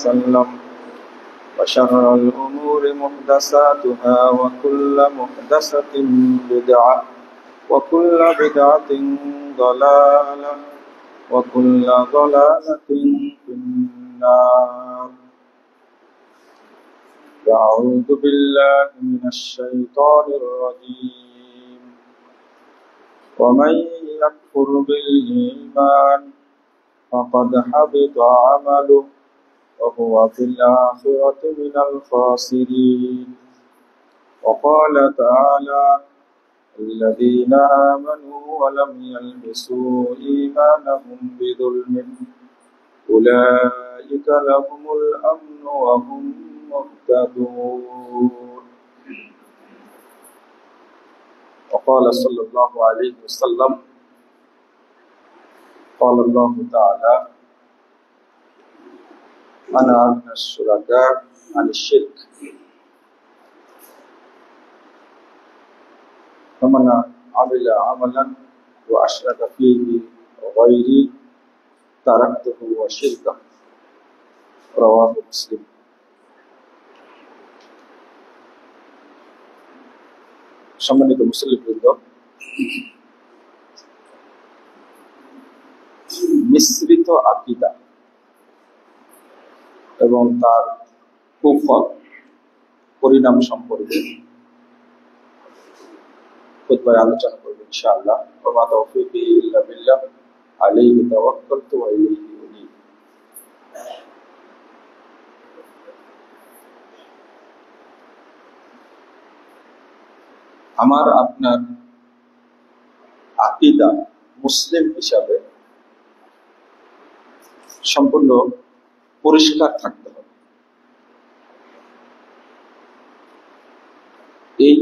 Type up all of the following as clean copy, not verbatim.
وسلم وشر الأمور محدثاتها وكل محدثة بدعة وكل بدعة ضلالة وكل ضلالة في النار. أعوذ بالله من الشيطان الرجيم. ومن يكفر بالإيمان فقد حبط عمله وهو في الآخرة من الخاسرين. وقال تعالى: الذين آمنوا ولم يلبسوا إيمانهم بظلم أولئك لهم الأمن وهم مهتدون. وقال صلى الله عليه وسلم: قال الله تعالى: أنا أغنى الشركاء عن الشرك فمن عمل عملا وأشرك فيه غيري تركته وشركه. رواه مسلم. সম্মানিত মুসলিমবৃন্দ, মিশ্রিত আকীদা এবং তার কুফল পরিণাম সম্পর্কে খুতবায় আলোচনা করব ইনশাআল্লাহ। ওয়া মা তাওফীকি ইল্লা বিল্লাহ আলাইহি তাওয়াক্কালতু ওয়া ইলাইহি উনীব। আমার আপনার আকীদা মুসলিম হিসাবে সম্পূর্ণ পরিষ্কার থাকতে হবে। এই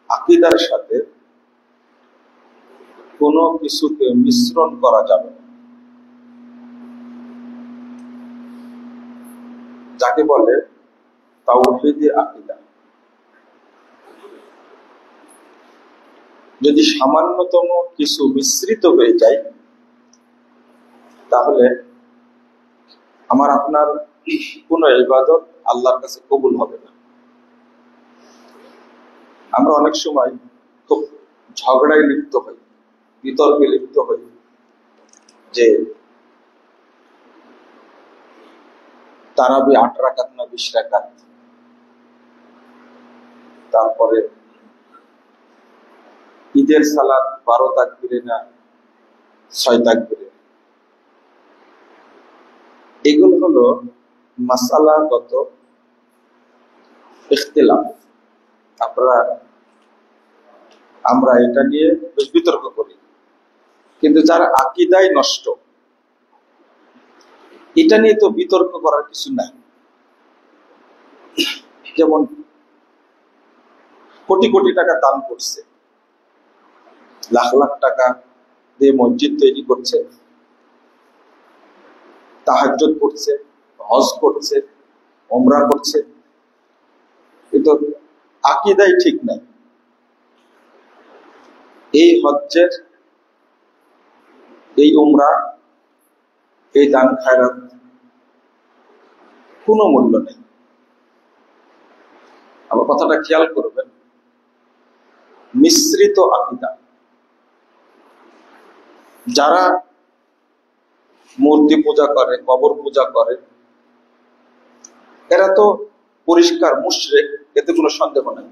আকীদার সাথে কোনো কিছুকে মিশ্রণ করা যাবে না, যাকে বলে তাওহীদে আকীদা। যদি সামান্যতম কিছু মিশ্রিত হয়ে যায় তাহলে আমার আপনার কোন ইবাদত আল্লাহর কাছে কবুল হবে না। আমরা অনেক সময় খুব ঝগড়ায় লিপ্ত হই, বিতর্কে লিপ্ত হই যে তারাবি 8 রাকাত না 20 রাকাত, তারপরে ঈদের সালাত 12 তাকবীরে না 6 তাকবীরে। এগুলো হলো মাসালাগত ইখতিলাফ। আমরা এটা নিয়ে বেশ বিতর্ক করি, কিন্তু যারা আকীদায় নষ্ট, এটা নিয়ে তো বিতর্ক করার কিছু নাই। যেমন কোটি কোটি টাকা দান করছে, লাখ লাখ টাকা দিয়ে মসজিদ তৈরি করছে, তাহাজ্জুদ করছে, হজ করছে, উমরা করছে, কিন্তু আকীদাই ঠিক নাই। এই হজ্জের, এই উমরা, এই দান খায়রাত কোনো মূল্য নেই। আমার কথাটা খেয়াল করবেন, মিশ্রিত আকীদা। যারা মূর্তি পূজা করে, কবর পূজা করে, এরা তো পরিষ্কার মুশরিক, এতে কোনো সন্দেহ নেই।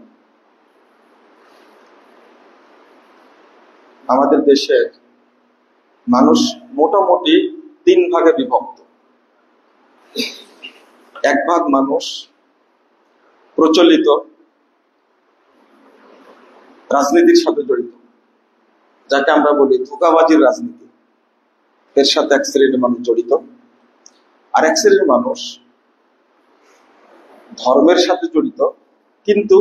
আমাদের দেশের মানুষ মোটামুটি 3 ভাগে বিভক্ত। এক ভাগ মানুষ প্রচলিত রাজনীতির সাথে জড়িত, যাকে আমরা বলি ধোঁকাবাজির রাজনীতি, এর সাথে এক শ্রেণীর মানুষ জড়িত। আর এক শ্রেণীর মানুষ ধর্মের সাথে জড়িত, কিন্তু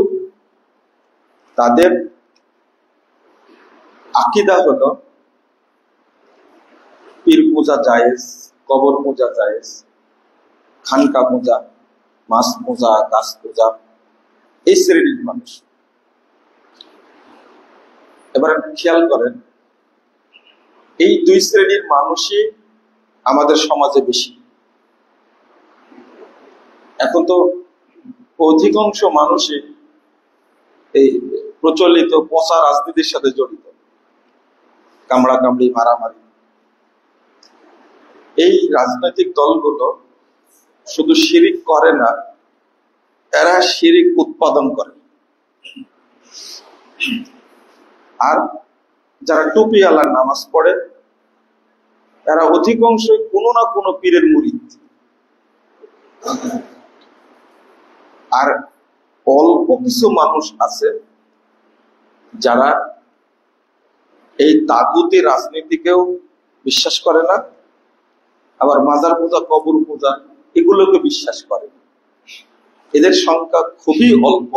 তাদের আকীদা হলো পীর পূজা জায়েজ, কবর পূজা জায়েজ, খানকা পূজা, মাছ পূজা, গাছ পূজা, এই শ্রেণীর মানুষ। এবার খেয়াল করেন, এই 2 শ্রেণীর মানুষই আমাদের সমাজে বেশি। এখন তো অধিকাংশ মানুষই এই প্রচলিত পচা রাজনীতির সাথে জড়িত, কামড়া কামড়ি, মারামারি। এই রাজনৈতিক দলগুলো শুধু শিরিক করে না, এরা শিরিক উৎপাদন করে। আর যারা টুপিওয়ালা নামাজ পড়ে, এরা অধিকাংশই কোনো না কোনো পীরের মুরিদ। আর অল্প কিছু মানুষ আছে যারা এই তাগুতি রাজনীতিকেও বিশ্বাস করে না, আবার মাজার পূজা, কবর পূজা এগুলোকে বিশ্বাস করে। এদের সংখ্যা খুবই অল্প,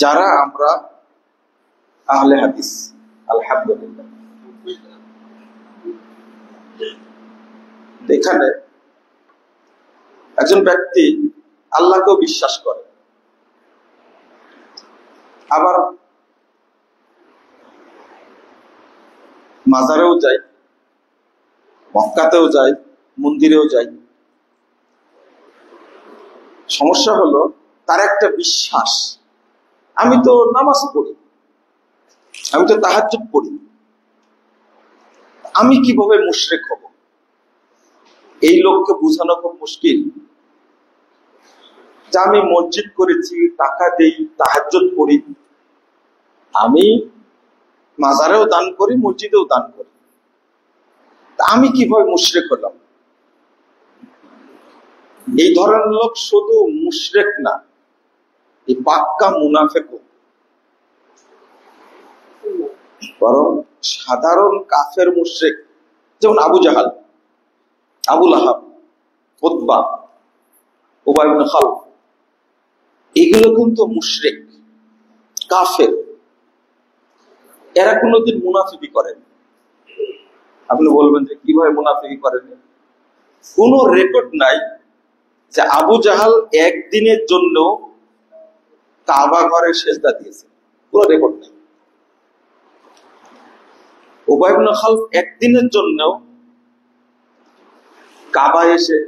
যারা আমরা আহলে হাদিস, আলহামদুলিল্লাহ। এখানে একজন ব্যক্তি আল্লাহকেও বিশ্বাস করে, আবার মাজারেও যায়, মক্কাতেও যায়, মন্দিরেও যায়। সমস্যা হলো তার একটা বিশ্বাস, আমি তো নামাজ পড়ি, আমি তো তাহাজ্জুদ পড়ি, আমি কিভাবে মুশরিক হব? এই লোককে বোঝানো খুব মুশকিল যে আমি মসজিদ করেছি, টাকা দেই, তাহাজ্জুদ পড়ি, আমি মাজারেও দান করি, মসজিদেও দান করি, আমি কিভাবে মুশরিক হলাম? এই ধরনের লোক শুধু মুশরিক না, এই পাক্কা মুনাফিকও। বরং সাধারণ কাফের মুশরিক, যেমন আবু জাহাল, আবু লাহাব, উতবা, উবাই ইবনে খালফ, এগুলো কিন্তু মুশরিক, কাফের। এরা কোনোদিন মুনাফিকি করেন। আপনি বলবেন যে কিভাবে মুনাফিকি করেন? কোন রেকর্ড নাই যে আবু জাহাল একদিনের জন্য কাবা ঘরে সেজদা দিয়েছে, কোন রেকর্ড নেই। উবাই ইবনে খালফ একদিনের জন্য কাবা এসে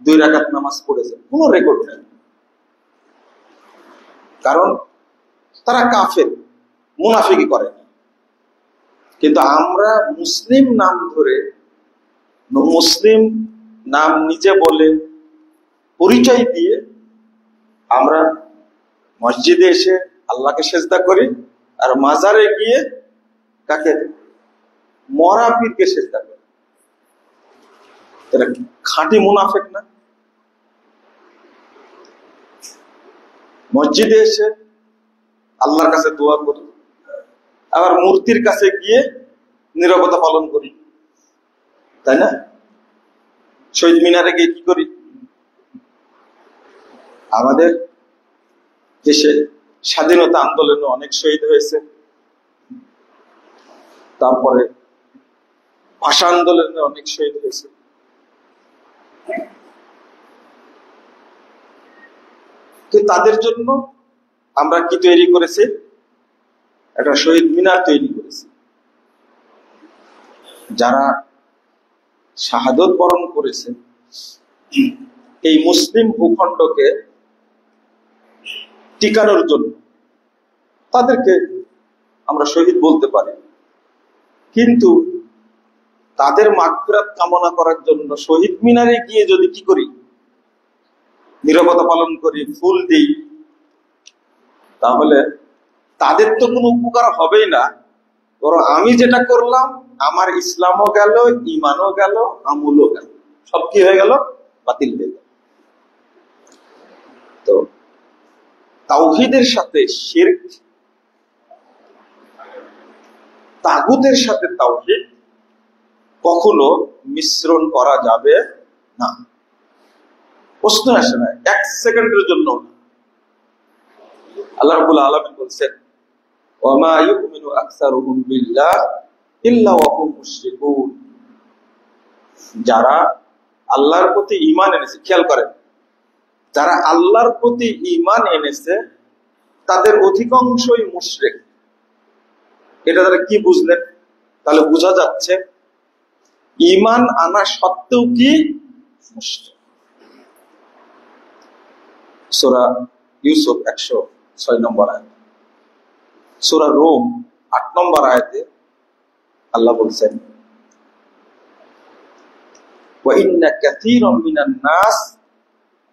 2 রাকাত নামাজ পড়েছে, কোন রেকর্ড নেই। কারণ তারা কাফের, মুনাফিকি করে। কিন্তু আমরা মুসলিম নাম ধরে, মুসলিম নাম নিজে বলে পরিচয় দিয়ে আমরা মসজিদে এসে আল্লাহকে সেজদা করি, আর মাজারে গিয়ে কাকে? মরা পীরকে সেজদা করি। এটা খাঁটি মুনাফিক না? মসজিদে এসে আল্লাহর কাছে দোয়া করি, আবার মূর্তির কাছে গিয়ে নীরবতা পালন করি, তাই না? শহীদ মিনারে গিয়ে কি করি? আমাদের দেশে স্বাধীনতা আন্দোলনে অনেক শহীদ হয়েছে, তারপরে ভাষা আন্দোলনে অনেক শহীদ হয়েছে। তো তাদের জন্য আমরা কি তৈরি করেছি? একটা শহীদ মিনার তৈরি করেছি। যারা শাহাদত বরণ করেছে এই মুসলিম ভূখণ্ডকে টিকানোর জন্য, তাদেরকে আমরা শহীদ বলতে পারি। কিন্তু তাদের মাগফিরাত কামনা করার জন্য শহীদ মিনারে গিয়ে যদি কি করি? নীরবতা পালন করি, ফুল দিই, তাহলে তাদের তো কোনো উপকার হবেই না, বরং আমি যেটা করলাম আমার ইসলামও গেল, ইমানও গেল, আমলও গেল, সব কি হয়ে গেল? বাতিল হয়ে গেল। তো তাওহীদের সাথে শিরক, তাগুতের সাথে তাওহীদ কখনো মিশ্রণ করা যাবে না। প্রশ্ন আসে না, 1 সেকেন্ডের জন্য। আল্লাহ রাব্বুল আলামিন বলছেন, ওয়ামা ইউমিনু আকসারুহুম বিল্লাহ ইল্লা ওয়া হুম মুশরিকুন। যারা আল্লাহর প্রতি ঈমান এনেছে, খেয়াল করেন, যারা আল্লাহর প্রতি ঈমান এনেছে তাদের অধিকাংশই মুশরিক। এটা তারা কি বুঝলেন? তাহলে বোঝা যাচ্ছে ঈমান আনা সত্ত্বেও কি মুশরিক। সূরা ইউসুফ 106 নম্বর আয়াত, সূরা রুম 8 নম্বর আয়াতে আল্লাহ বলছেন, ওয়া ইন্না কাসীরাম মিনান নাস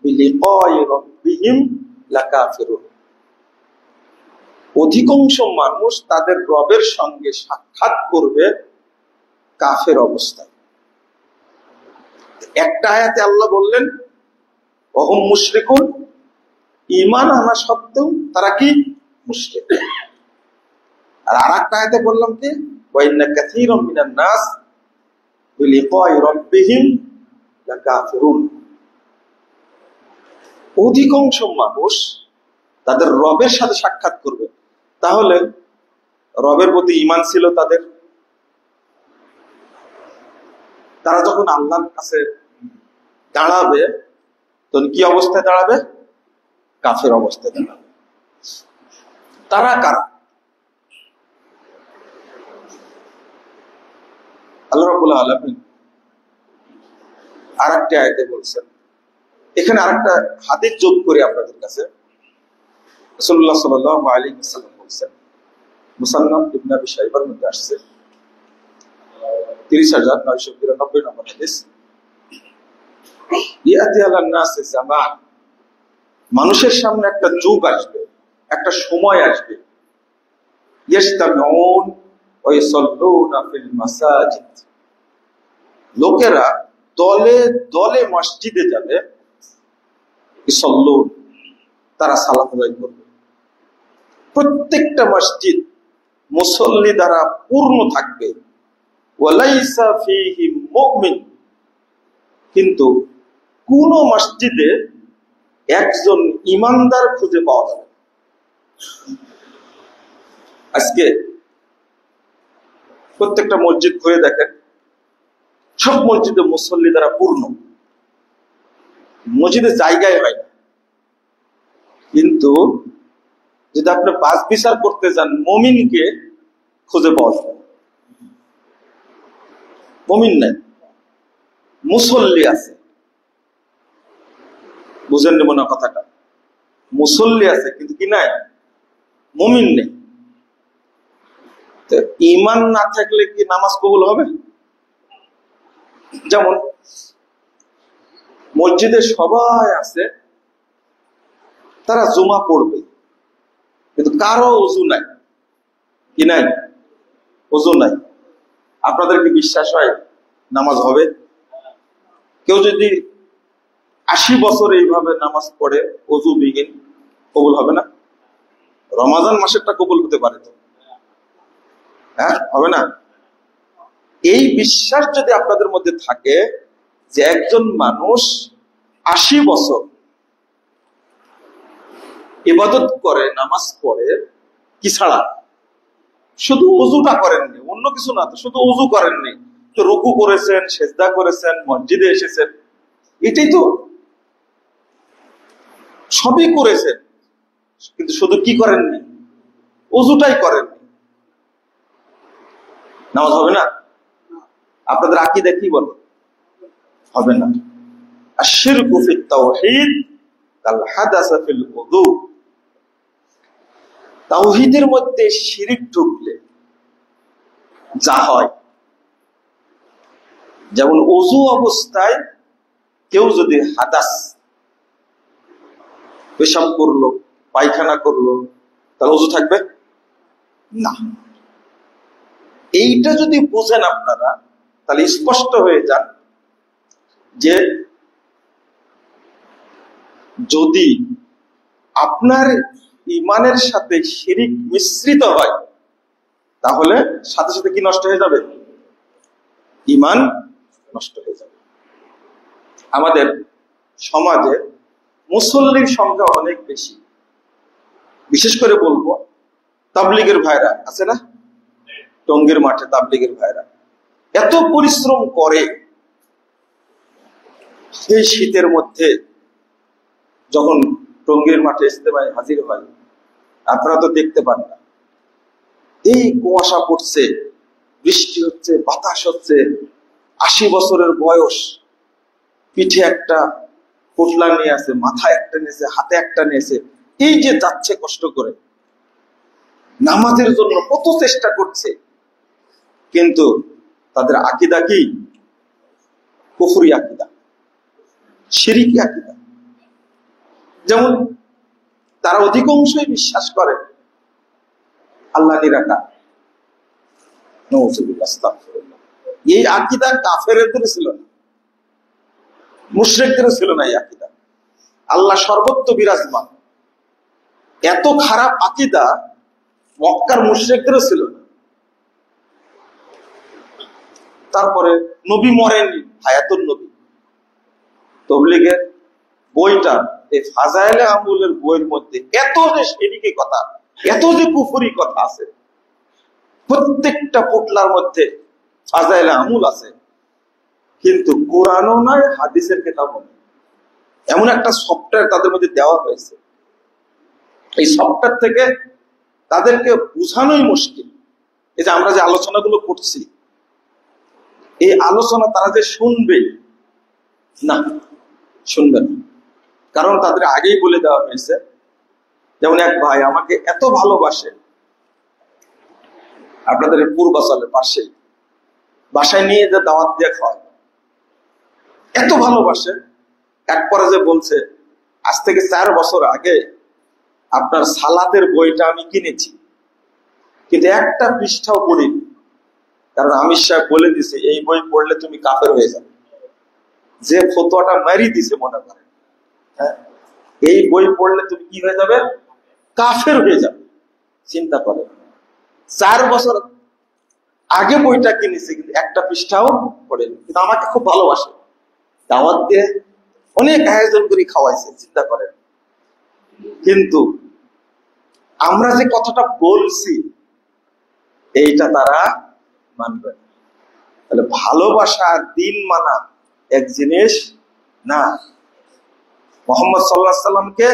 বিলিকাই রাব্বিহিম লাকাফিরুন। অধিকাংশ মানুষ তাদের রবের সঙ্গে সাক্ষাৎ করবে কাফের অবস্থায়। একটা আয়াতে আল্লাহ বললেন ওহুম মুশরিকুন, ঈমান আনা সত্ত্বেও তারা কি মুশরিক। আর আরেকটা আয়াতে বললাম কি, ওয়া ইন্না কাসীরাম মিনান নাস বিলিকাই রাব্বিহিম লাকাফিরুন। অধিকাংশ মানুষ তাদের রবের সাথে সাক্ষাৎ করবে। তাহলে রবের প্রতি ঈমান ছিল তাদের, তারা যখন আল্লাহর কাছে দাঁড়াবে তখন কি অবস্থায় দাঁড়াবে? কাফের অবস্থায় দাঁড়াবে। তারা কারা? আল্লাহ রাব্বুল আলামিন আরেকটি আয়াতে বলছেন, এখানে আরেকটা হাদিস যোগ করে আপনাদের কাছে রাসূলুল্লাহ সাল্লাল্লাহু আলাইহি ওয়াসাল্লাম বলছেন, মুসান্নাফ ইবনে আবি শাইবার মধ্যে আসছে 30992 নম্বর হাদিস, ইয়াতি আলান নাস জামান, মানুষের সামনে একটা যুগ আসবে, একটা সময় আসবে, ইস্তামিউন ওয়া ইসাল্লুনা ফিল মাসাজিদ, লোকেরা দলে দলে মসজিদে যাবে, ইসাল্লুন, তারা সালাত আদায় করবে। প্রত্যেকটা মসজিদ মুসল্লি দ্বারা পূর্ণ থাকবে, ওয়ালাইসা ফীহি মুমিন, কিন্তু কোন মসজিদে একজন ইমানদার খুঁজে পাওয়া যাবে। আজকে প্রত্যেকটা মসজিদ ঘুরে দেখেন, সব মসজিদে মুসল্লি দ্বারা পূর্ণ, মসজিদে জায়গায় হয় না। কিন্তু যদি আপনি বাস বিচার করতে যান, মুমিনকে খুঁজে পাওয়া যাবে, মুমিন নাই, মুসল্লি আছে। বুঝেন নেব না কথাটা? মুসল্লি আছে কিন্তু কি নাই? মুমিন নেই। তো ঈমান না থাকলে কি নামাজ কবুল হবে? যেমন মসজিদে সবাই আছে, তারা জুমা পড়বে, কিন্তু কারো ওযু নাই, কি নাই? ওযু নাই। আপনাদের কি বিশ্বাস হয় নামাজ হবে? কেউ যদি 80 বছর এইভাবে নামাজ পড়ে, ওযু বিহীন, কবুল হবে না? রমাদান মাসেরটা কবুল হতে পারে তো, হ্যাঁ হবে না? এই বিশ্বাস যদি আপনাদের মধ্যে থাকে যে একজন মানুষ 80 বছর ইবাদত করে, নামাজ পড়ে, কি ছাড়া? শুধু ওযুটা করেননি, অন্য কিছু না, তো শুধু ওযু করেননি, তো রুকু করেছেন, সিজদা করেছেন, মসজিদে এসেছেন, এটাই তো, সবই করেছেন, কিন্তু শুধু কি করেননি? ওযুটাই করেননি। নামাজ হবে না? আপনাদের আকীদা কি বলে? হবে না। আশ-শিরকু ফিত তাওহীদ কাল হাদাসা ফিল ওযু, তাওহীদের মধ্যে শিরক ঢুকলে যা হয়, যেমন ওযু অবস্থায় কেউ যদি হাদাস, পেশাব করলো, পায়খানা করলো, তাহলে ওযু থাকবে না। এইটা যদি বুঝেন আপনারা, তাহলে স্পষ্ট হয়ে যান যে যদি আপনার ঈমানের সাথে শিরক মিশ্রিত হয়, তাহলে সাথে সাথে কি নষ্ট হয়ে যাবে? ঈমান নষ্ট হয়ে যাবে। আমাদের সমাজে মুসল্লির সংখ্যা অনেক বেশি, বিশেষ করে বলবো তাবলীগের ভাইরা আছে না, টঙ্গীর মাঠে তাবলীগের ভাইরা এত পরিশ্রম করে, এই শীতের মধ্যে যখন টঙ্গীর মাঠে ইজতেমায় হাজির হয়, আপনারা তো দেখতে পান না, এই কুয়াশা পড়ছে, বৃষ্টি হচ্ছে, বাতাস হচ্ছে, 80 বছরের বয়স, পিঠে একটা পোটলা নিয়ে আছে, মাথায় একটা নিয়েছে, হাতে একটা নিয়েছে, এই যে যাচ্ছে কষ্ট করে নামাজের জন্য কত চেষ্টা করছে, কিন্তু তাদের আকীদা কি? কুফরি আকীদা, শিরকি আকীদা। যেমন তারা অধিকাংশই বিশ্বাস করে আল্লাহ নিরাকার। নাউযুবিল্লাহ, আস্তাগফিরুল্লাহ। এই আকীদা কাফেরদের ছিল না, মুশরিকদের ছিল না। এই আকীদা আল্লাহ সর্বত্র বিরাজমান, এত খারাপ আকীদা মক্কার মুশরিকদেরও ছিল না। তারপরে নবী মরেননি, হায়াতুন নবী। তাবলীগের বইটা, এই ফাজাইলে আমলের বইয়ের মধ্যে এত যে শিরকি কথা, এত যে কুফরি কথা আছে, প্রত্যেকটা পোটলার মধ্যে ফাজাইলে আমল আছে, কিন্তু কোরআনও নয়, হাদিসের কিতাবও নয়। এমন একটা সফটওয়্যার তাদের মধ্যে দেওয়া হয়েছে, এই সফটওয়্যার থেকে তাদেরকে বোঝানোই মুশকিল। এই যে আমরা যে আলোচনাগুলো করছি, এই আলোচনা তারা যে শুনবে না, শুনবে না। কারণ তাদের আগেই বলে দেওয়া হয়েছে, যেমন এক ভাই আমাকে এত ভালোবাসে, আপনাদের পূর্বাচলের পাশেই, বাসায় নিয়ে যে দাওয়াত দিয়ে খাওয়ায়, এত ভালোবাসে, এক পর্যায়ে বলছে আজ থেকে 4 বছর আগে আপনার সালাতের বইটা আমি কিনেছি, কিন্তু একটা পৃষ্ঠাও পড়িনি, কারণ আমির সাহেব বলে দিছে এই বই পড়লে তুমি কাফের হয়ে যাবে। যে ফতোয়াটা মারি দিছে মনে করে, হ্যাঁ, এই বই পড়লে তুমি কি হয়ে যাবে? কাফের হয়ে যাবে। চিন্তা করে, 4 বছর আগে বইটা কিনেছে, কিন্তু একটা পৃষ্ঠাও পড়েনি, কিন্তু আমাকে খুব ভালোবাসে, দাওয়াত দিয়ে অনেক আয়োজন করে খাওয়াইছে। চিন্তা করেন, কিন্তু আমরা যে কথাটা বলছি এইটা তারা মানবে না। তাহলে ভালোবাসা আর দিন মানা এক জিনিস না। মুহাম্মদ সাল্লাল্লাহু আলাইহি সাল্লামকে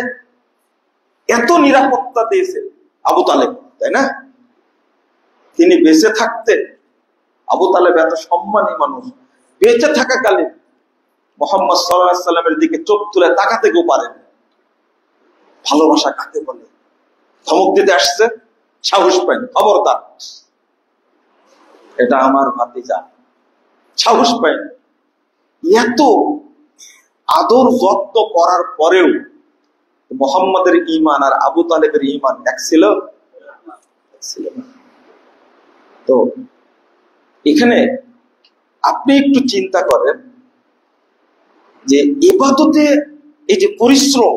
এত নিরাপত্তা দিয়েছে আবু তালেব, তাই না? তিনি বেঁচে থাকতে, আবু তালেব এত সম্মানী মানুষ, বেঁচে থাকাকালীন মুহাম্মদ সাল্লাল্লাহু আলাইহি সাল্লামের দিকে চোখ তুলে তাকাতে কেউ পারেন। ভালোবাসা কাকে বলে? ধমক দিতে আসছে, সাহস পাইন, খবরদার, এটা আমার ভাতিজা, সাহস পাইন। এত আদর যত্ন করার পরেও মুহাম্মাদের ঈমান আর আবু তালেবের ঈমান এক ছিল? তো এখানে আপনি একটু চিন্তা করেন যে ইবাদতে এই যে পরিশ্রম,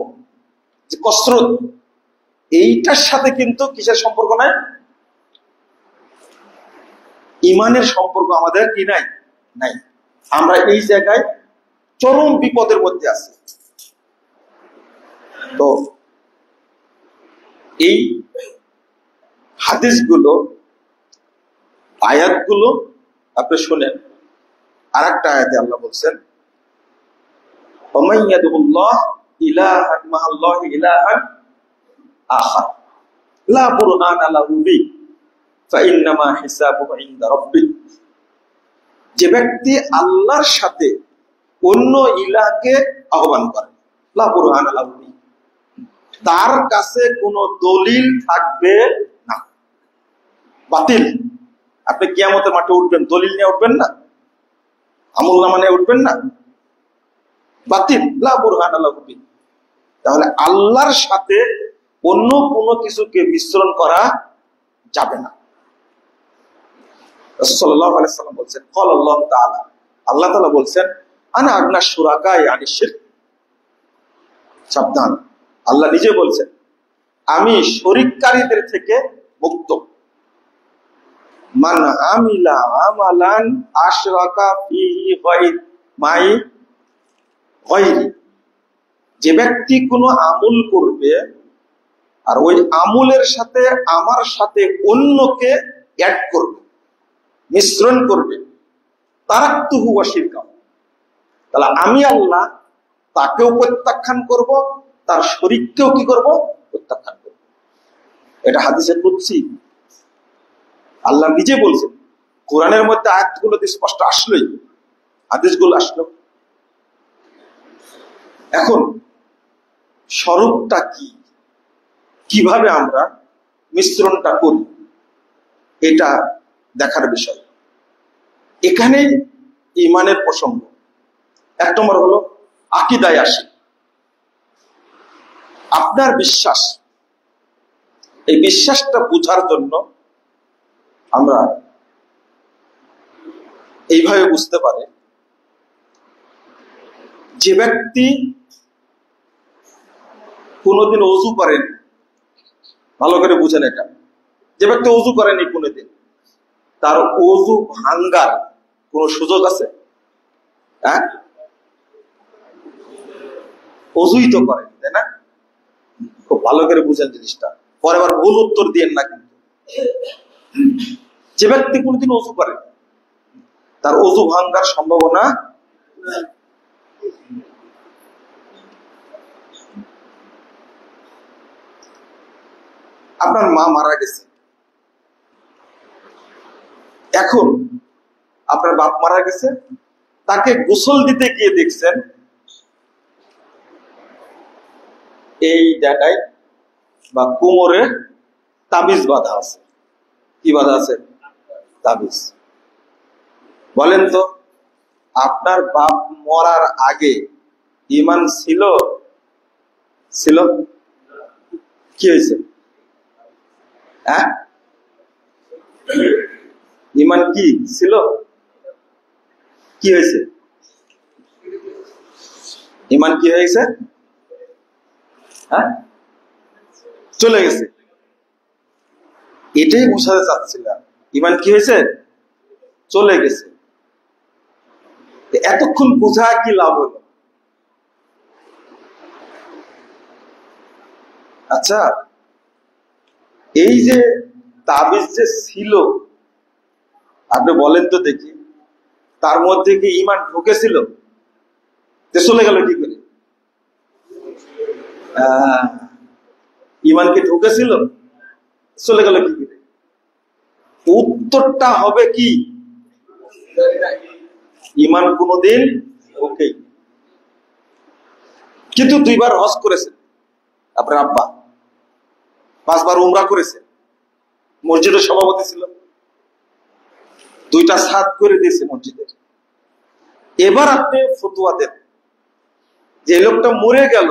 যে কসরত, এইটার সাথে কিন্তু কিসের সম্পর্ক নাই? ঈমানের সম্পর্ক আমাদের কি নাই? নাই। আমরা এই জায়গায় চরম বিপদের মধ্যে আছি। তো এই হাদিসগুলো, আয়াতগুলো আপনি শুনেন। আর একটা আয়াতে আল্লাহ বলছেন, ওমান ইয়াদুল্লাহ ইলাহান মাআল্লাহি ইলাহান আখার লা বুরহানা লাহু বি ফাইন্নামা হিসাবুহু ইনদা রাব্বিহ। যে ব্যক্তি আল্লাহর সাথে অন্য ইলাহকে আহ্বান করে, লা বুরহানা লাহু বি, তার কাছে কোনো দলিল থাকবে না, বাতিল। আপনি কিয়ামতের মাঠে উঠবেন, দলিল নিয়ে উঠবেন না, আমলনামা নিয়ে উঠবেন না, বাতিল, লা বুরহানা লাহু বি। তাহলে আল্লাহর সাথে অন্য কোনো কিছুকে মিশ্রণ করা যাবে না। রাসূল সাল্লাল্লাহু আলাইহি ওয়াসাল্লাম বলেন, ক্বাল আল্লাহু তাআলা, আল্লাহ তাআলা বলেন, আনা আগনা শুরাকাই আনিশ শিরক। সাবধান, আল্লাহ নিজে বলছেন আমি শরীককারীদের থেকে মুক্ত। মান আমিলা আমালান আশরাকা ফিহি মাই গায়রি, যে ব্যক্তি কোনো আমল করবে আর ওই আমলের সাথে আমার সাথে অন্যকে অ্যাড করবে, মিশ্রণ করবে, তারাকতুহু ওয়া শিরকাহু, তাহলে আমি আল্লাহ তাকেও প্রত্যাখ্যান করব, তার শরীককেও কি করব? প্রত্যাখ্যান করব। এটা হাদিসে কুদসি, আল্লাহ নিজে বলছেন। কোরআনের মধ্যে আয়াতগুলো স্পষ্ট আসলোই, হাদিসগুলো আসলো। এখন স্বরূপটা কি, কিভাবে আমরা মিশ্রণটা করি, এটা দেখার বিষয়। এখানেই ঈমানের প্রসঙ্গ। এক নম্বর হলো আকীদায় আসে, আপনার বিশ্বাস। এই বিশ্বাসটা বোঝার জন্য আমরা এইভাবে বুঝতে পারি, যে ব্যক্তি কোনোদিন ওযু করেন, ভালো করে বুঝেন এটা, যে ব্যক্তি ওযু করেনি কোনোদিন, তার ওযু ভাঙ্গার কোন সুযোগ আছে? হ্যাঁ, ওযুই তো করেন, তাই না? খুব ভালো করে বুঝেন জিনিসটা, পরে আবার ভুল উত্তর দিয়েন না কিন্তু। যে ব্যক্তি কোনোদিন ওযু করেন, তার ওযু ভাঙ্গার সম্ভাবনা আপনার মা মারা গেছে, এখন আপনার বাপ মারা গেছে, তাকে গোসল দিতে গিয়ে দেখছেন এই জায়গায় বা কোমরে তাবিজ বাঁধা আছে। কি বাঁধা আছে? তাবিজ। বলেন তো, আপনার বাপ মরার আগে ঈমান ছিল? ছিল? কি হয়েছে? হ্যাঁ, ঈমান কি ছিল? কি হয়েছে? ঈমান কি হয়েছে? হ্যাঁ, চলে গেছে। এটাই বোঝাতে চাচ্ছিলাম, ঈমান কি হয়েছে? চলে গেছে। এতক্ষণ বোঝা কি লাভ হলো? আচ্ছা, এই যে তাবিজ যে ছিল, আপনি বলেন তো দেখি, তার মধ্যে কি ঈমান ঢুকেছিল? চলে গেল কি করে? ঈমান কি ঢুকেছিল? চলে গেল কি করে? উত্তরটা হবে কি, ঈমান কোনদিন ঢোকে। কিন্তু 2 বার হজ করেছে আপনার আব্বা, 5 বার উমরা করেছে, মসজিদের সভাপতি ছিল, 2টা ছাদ করে দিয়েছে মসজিদের। এবার আপনি ফতোয়া দেন যে লোকটা মরে গেল,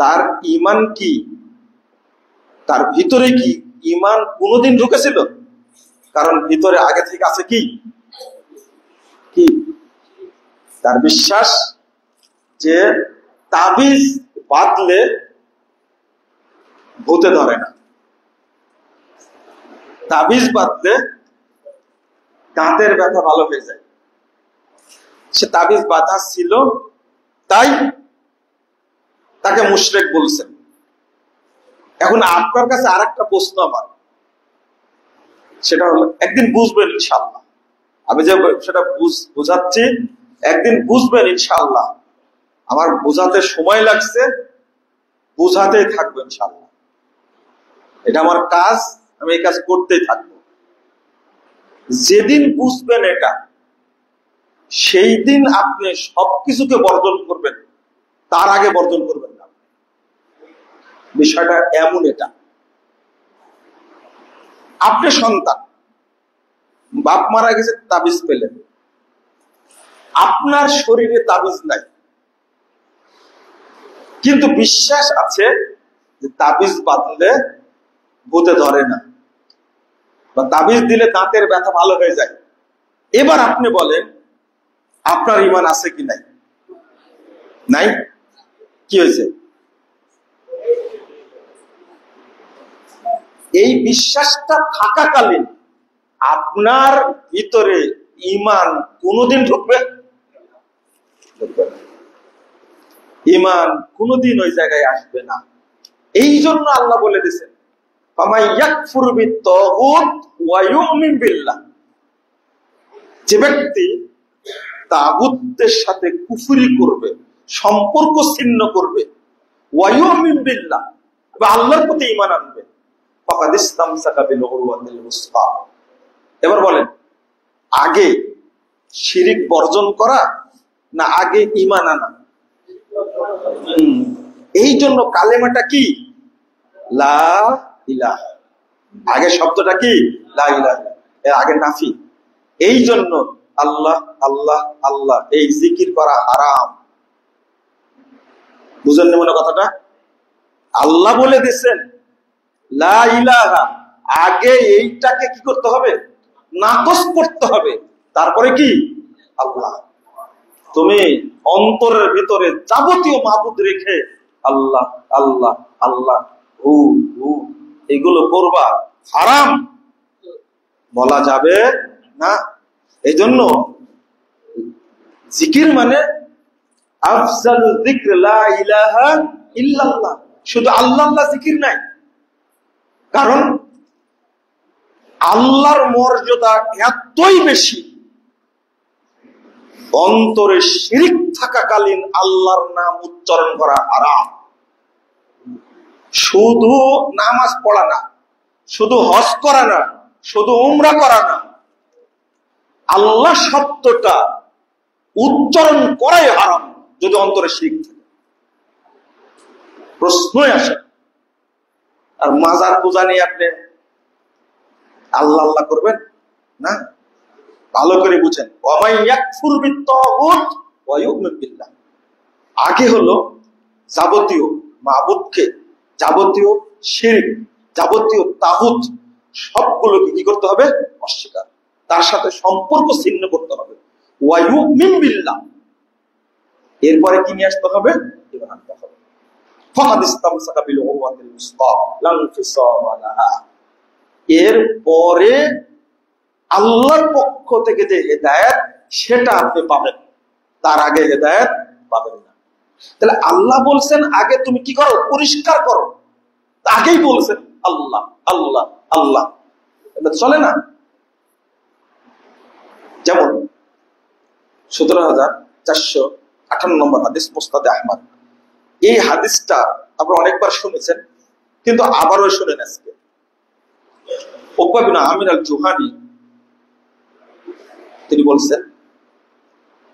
তার ঈমান কি, তার ভিতরে কি ঈমান কোনদিন ঢুকেছিল? কারণ ভিতরে আগে থেকে আছে কি, কি তার বিশ্বাস যে তাবিজ বাঁধলে ভূতে ধরে না, তাবিজ বাঁধলে দাঁতের ব্যথা ভালো হয়ে যায়। সে তাবিজ বাঁধা ছিল, তাই তাকে মুশরিক বলছেন। এখন আপনার কাছে আরেকটা প্রশ্ন আমার, সেটা হলো একদিন বুঝবেন ইনশাআল্লাহ, আমি যে সেটা বুঝাচ্ছি একদিন বুঝবেন ইনশাআল্লাহ। আমার বোঝাতে সময় লাগছে, বোঝাতেই থাকবো ইনশাআল্লাহ, এটা আমার কাজ, আমি এই কাজ করতেই থাকবো। যেদিন বুঝবেন এটা, সেই দিন আপনি সবকিছুকে বর্জন করবেন, তার আগে বর্জন করবেন না। বিষয়টা এমন, এটা আপনি সন্তান, বাপ মারা গেছে, তাবিজ পেলেন, আপনার শরীরে তাবিজ নাই, কিন্তু বিশ্বাস আছে যে তাবিজ বাঁধলে ভূতে ধরে না, বা তাবিজ দিলে দাঁতের ব্যথা ভালো হয়ে যায়। এবার আপনি বলেন আপনার ঈমান আছে কি নাই? নাই। কি হয়েছে? এই বিশ্বাসটা থাকাকালীন আপনার ভিতরে ঈমান কোনদিন ঢুকবে? ঈমান কোনদিন ওই জায়গায় আসবে না। এই জন্য আল্লাহ বলে দিয়েছেন, যে ব্যক্তি তাগুতের সাথে কুফরি করবে, সম্পর্ক ছিন্ন করবে, ওয়ায়ুমিন বিল্লাহ, আল্লাহর প্রতি ঈমান আনবে, ফাকাদ ইসতামসাকা বিল উরওয়াতিল উসকা। এবার বলেন, আগে শিরিক বর্জন করা না আগে ঈমান আনা? এই জন্য কালেমাটা কি লা ইলাহা, আগে শব্দটা কি লা ইলাহা, এর আগে নাফি। এই জন্য আল্লাহ আল্লাহ আল্লাহ এই জিকির করা হারাম। বুঝেন মনে কথাটা? আল্লাহ বলে দিচ্ছেন লা ইলাহা, আগে এইটাকে কি করতে হবে? নাকচ করতে হবে, তারপরে কি আল্লাহ। তুমি অন্তরের ভিতরে যাবতীয় মাবুদ রেখে আল্লাহ আল্লাহ আল্লাহ হু হু এগুলো করবা, হারাম, বলা যাবে না। এই জন্য জিকির মানে আফজালুল যিকর লা ইলাহা ইল্লাল্লাহ, শুধু আল্লাহ আল্লাহ জিকির নাই। কারণ আল্লাহর মর্যাদা এতই বেশি, অন্তরে শিরিক থাকাকালীন আল্লাহর নাম উচ্চারণ করা হারাম। শুধু নামাজ পড়া না, শুধু হজ করা না, শুধু উমরা করা না, আল্লাহ শব্দটা উচ্চারণ করাই হারাম যদি অন্তরে শিরিক থাকে। প্রশ্নই আসে। আর মাজার পূজা নিয়ে আপনি আল্লাহ আল্লাহ করবেন না, ভালো করে বুঝেন। আগে হলো যাবতীয় মাবুদকে, যাবতীয় শিরক, যাবতীয় তাগুত সবগুলোকে কি করতে হবে? অস্বীকার, তার সাথে সম্পর্ক ছিন্ন করতে হবে। ওয়ায়ুমিন বিল্লাহ, এরপরে কি নিয়ে আসতে হবে? ঈমান আনতে হবে। ফাকাদ ইসতামসাকা বিল উরওয়াতিল উসকা লা ইনফিসামা লাহা। এরপরে আল্লাহর পক্ষ থেকে যে হেদায়েত সেটা আপনি পাবেন, তার আগে হেদায়েত পাবেন না। তাহলে আল্লাহ বলছেন আগে তুমি কি করো? পরিষ্কার করো। আগেই বলছেন আল্লাহ আল্লাহ আল্লাহ, এটা চলে না। যেমন 17,458 নম্বর হাদিস মুসনাদে আহমদ। এই হাদিসটা আপনারা অনেকবার শুনেছেন, কিন্তু আবারও শুনেন আজকে। উকবা বিন আমির আল জুহানি তিনি বলছেন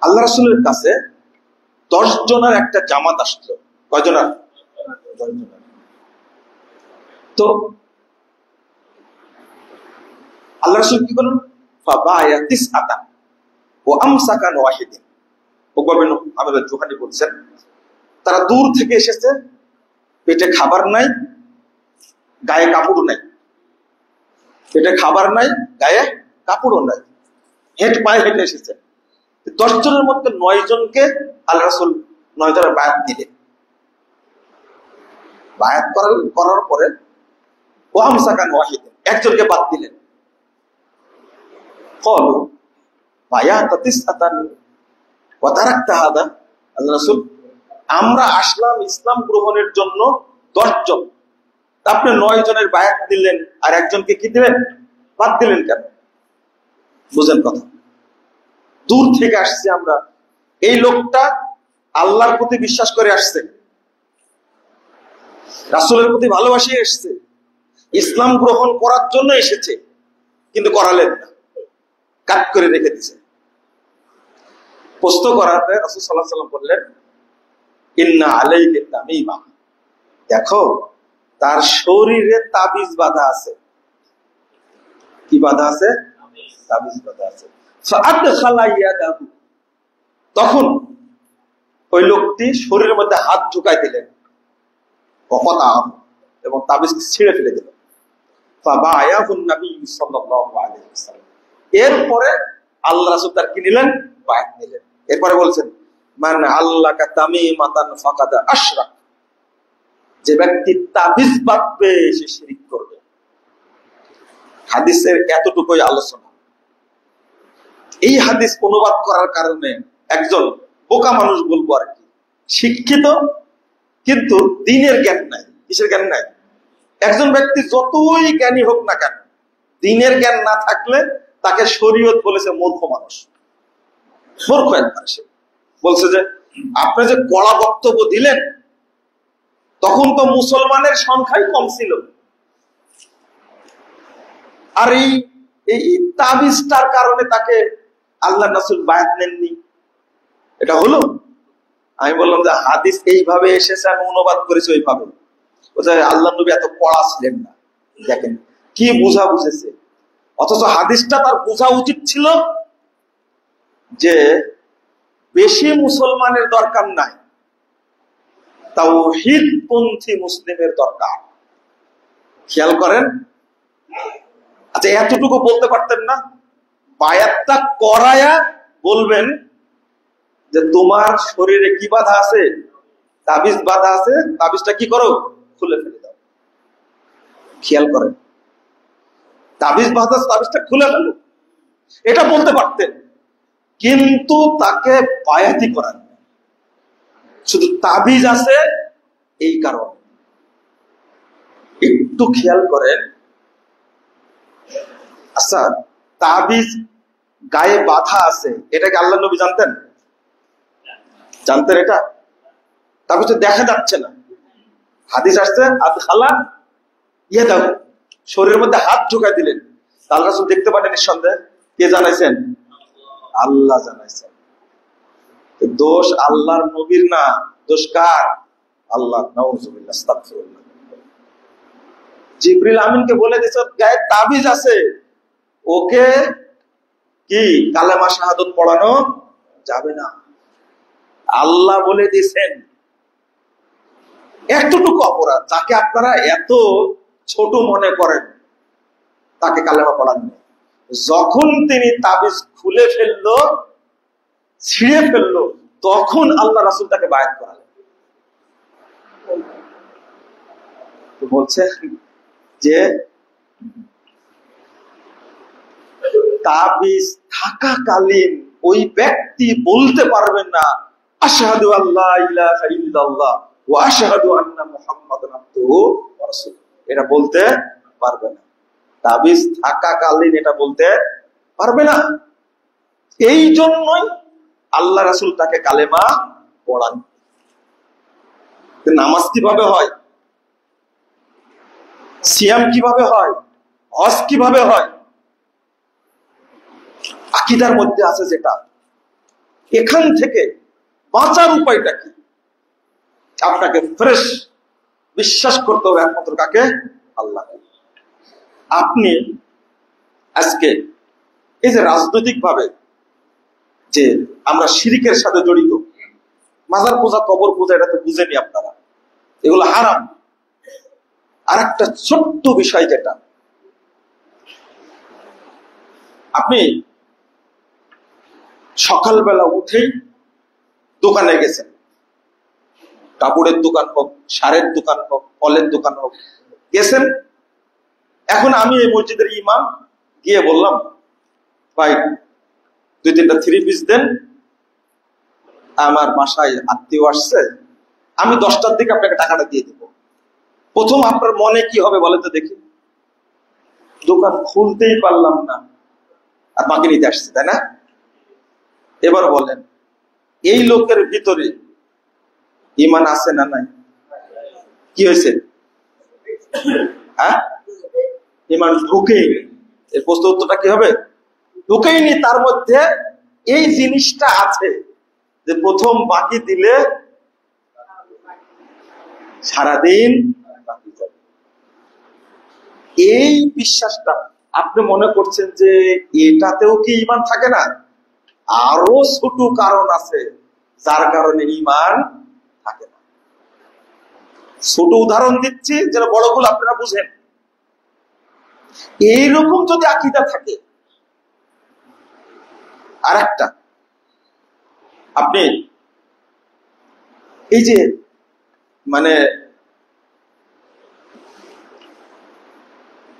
আল্লাহ রাসূলের কাছে 10 জনের একটা জামাত আসলো। কয়জনের? 10 জনের। তো আল্লাহ রাসূল কি করলেন? ফাবায়া তিসআতা ওয়া আমসাকা ওয়াহিদিন। উকবা বিন আমির আল জুহানি বলছেন তারা দূর থেকে এসেছে, পেটে খাবার নাই, গায়ে কাপড়ও নাই। পেটে খাবার নাই, গায়ে কাপড়ও নাই, হেঁটে পায়ে হেঁটে এসেছে। 10 জনের মধ্যে 9 জনকে আল্লাহ রাসূল 9 জনের বায়াত দিলেন। বায়াত করার পরে ওয়ামসাকান ওয়াহিদ, একজনকে বাদ দিলেন। ক্বালু বায়াত তিসআতান ওয়া তারাকতা হাদা। আল্লাহ রাসূল, আমরা আসলাম ইসলাম গ্রহণের জন্য 10 জন, আপনি 9 জনের বায়াত দিলেন আর একজনকে কি দিলেন? বাদ দিলেন কেন? বুঝেন কথা? দূর থেকে আসছে আমরা, এই লোকটা আল্লাহর প্রতি বিশ্বাস করে আসছে, রাসূলের প্রতি ভালোবাসে এসছে, ইসলাম গ্রহণ করার জন্য এসেছে, কিন্তু করালেন না, কাট করে রেখে দিয়েছে। প্রশ্ন করাতে রাসূল সাল্লাল্লাহু আলাইহি ওয়াসাল্লাম বললেন ইন্না আলাইকা তামিমা, দেখো তার শরীরে তাবিজ বাঁধা আছে। কি বাঁধা আছে? তাবিজ বাঁধা আছে। তখন ওই লোকটি শরীরের মধ্যে হাত ঢুকাই দিলেন এবং তাবিজ ছিঁড়ে ফেলে দিলেন। এরপরে আল্লাহ রাসূল তার কি নিলেন? বায়াত নিলেন। এরপরে বলছেন মান আল্লাকা তামিমাতান ফাকাদ আশরাক, যে ব্যক্তি তাবিজ বাঁধবে সে শিরক করবে। হাদিসের এতটুকুই আলোচনা। এই হাদিস অনুবাদ করার কারণে একজন বোকা মানুষ বলবো আর কি, শিক্ষিত কিন্তু দ্বীনের জ্ঞান নাই। কিসের জ্ঞান নাই? একজন ব্যক্তি যতই জ্ঞানী হোক না কেন, দ্বীনের জ্ঞান না থাকলে তাকে শরীয়ত বলেছে মূর্খ মানুষ। মূর্খ একবার সে বলছে যে আপনি যে কড়া বক্তব্য দিলেন, তখন তো মুসলমানের সংখ্যাই কম ছিল, আর এই তাবিজটার কারণে তাকে আল্লাহ রাসূল বায়াত নেননি, এটা হলো? আমি বললাম যে হাদিস এইভাবে এসেছে, আমি অনুবাদ করেছি ওইভাবে। আল্লাহ নবী এত পড়া ছিলেন না, দেখেন কি বোঝা বুঝেছে। অথচ হাদিসটা তার বোঝা উচিত ছিল যে বেশি মুসলমানের দরকার নাই, তাওহীদপন্থী মুসলিমের দরকার। খেয়াল করেন। আচ্ছা, এতটুকু বলতে পারতেন না? বায়াতটা করায়া বলবেন যে তোমার শরীরে কি বাধা আছে, তাবিজ বাধা আছে, তাবিজটা কি করো, খুলে ফেলে দাও। খেয়াল করেন, তাবিজ বাধা, তাবিজটা খুলে ফেলো, এটা বলতে পারতেন। কিন্তু তাকে বায়াতি করান, শুধু তাবিজ আছে এই কারণে। একটু খেয়াল করেন। আচ্ছা, তাবিজ গায়ে বাধা আছে, এটাকে আল্লাহ নবী জানতেন? জানতেন এটা? তাবিজ দেখা যাচ্ছে না। হাদিস আসছে আদখালা ইয়াদাহু, শরীরের মধ্যে হাত ঢোকায় দিলেন। আল্লাহ রাসূল দেখতে পারেন নিঃসন্দেহে। কে জানাইছেন? আল্লাহ জানাইছেন। দোষ আল্লাহর নবীর না, দোষ কার? আল্লাহ। নাউযুবিল্লাহ, আস্তাগফিরুল্লাহ। জিবরিল আমিনকে বলে দিয়েছে গায়ে তাবিজ আছে, ওকে কি কালেমা শাহাদাত পড়ানো যাবে না। আল্লাহ বলে দিয়েছেন। এতটুকু অপরাধ, যাকে আপনারা এত ছোট মনে করেন, তাকে কালেমা পড়াননি। যখন তিনি তাবিজ খুলে ফেললো, ছিঁড়ে ফেললো, তখন আল্লাহ রাসূল তাকে বায়াত করালেন। বলছে যে তাবিজ থাকাকালীন ওই ব্যক্তি বলতে পারবেন না আশহাদু আল্লা ইলাহা ইল্লাল্লাহ ওয়া আশহাদু আন্না মুহাম্মাদান আবদুহু ওয়া রাসূলুহু, এটা বলতে পারবে না। তাবিজ থাকাকালীন এটা বলতে পারবে না। এই জন্যই আল্লাহ রাসূল তাকে কালেমা পড়ান। নামাজ কিভাবে হয়, সিয়াম কিভাবে হয়, হজ কিভাবে হয়, আকীদার মধ্যে আছে যেটা। এখান থেকে বাঁচার উপায়টা কি? আপনাকে ফ্রেশ বিশ্বাস করতে হবে একমাত্র কাকে? আল্লাহ। আপনি আজকে এই যে রাজনৈতিক ভাবে যে আমরা শিরকের সাথে জড়িত, মাজার পূজা, কবর পূজা, এটা তো বুঝেনি আপনারা, এগুলো হারাম। আর একটা ছোট্ট বিষয়, যেটা আপনি সকালবেলা উঠেই দোকানে গেছেন, কাপড়ের দোকান হোক, সারের দোকান হোক, ফলের দোকান হোক, গেছেন। এখন আমি এই মসজিদের ইমাম, গিয়ে বললাম ভাই 2-3টা 3 পিস দেন, আমার বাসায় আত্মীয় আসছে, আমি 10টার দিকে আপনাকে টাকাটা দিয়ে দিব। প্রথম আপনার মনে কি হবে বলেন তো দেখি? দোকান খুলতেই পারলাম না, আর বাকি নিতে আসছে, তাই না? এবার বলেন, এই লোকের ভিতরে ঈমান আছে না নাই? কি হয়েছে? হ্যাঁ, ঈমান ঢুকেই। এর প্রশ্ন উত্তরটা কি হবে? ঢুকেইনি। তার মধ্যে এই জিনিসটা আছে যে প্রথম বাকি দিলে সারাদিন বাকি যাবে। এই বিশ্বাসটা আপনি মনে করছেন যে এটাতেও কি ঈমান থাকে না? আরো ছোট কারণ আছে যার কারণে ঈমান থাকে না। ছোট উদাহরণ দিচ্ছি, যেটা বড়গুলো আপনারা বুঝেন। এইরকম যদি আকীদা থাকে, আর একটা, আপনি এই যে মানে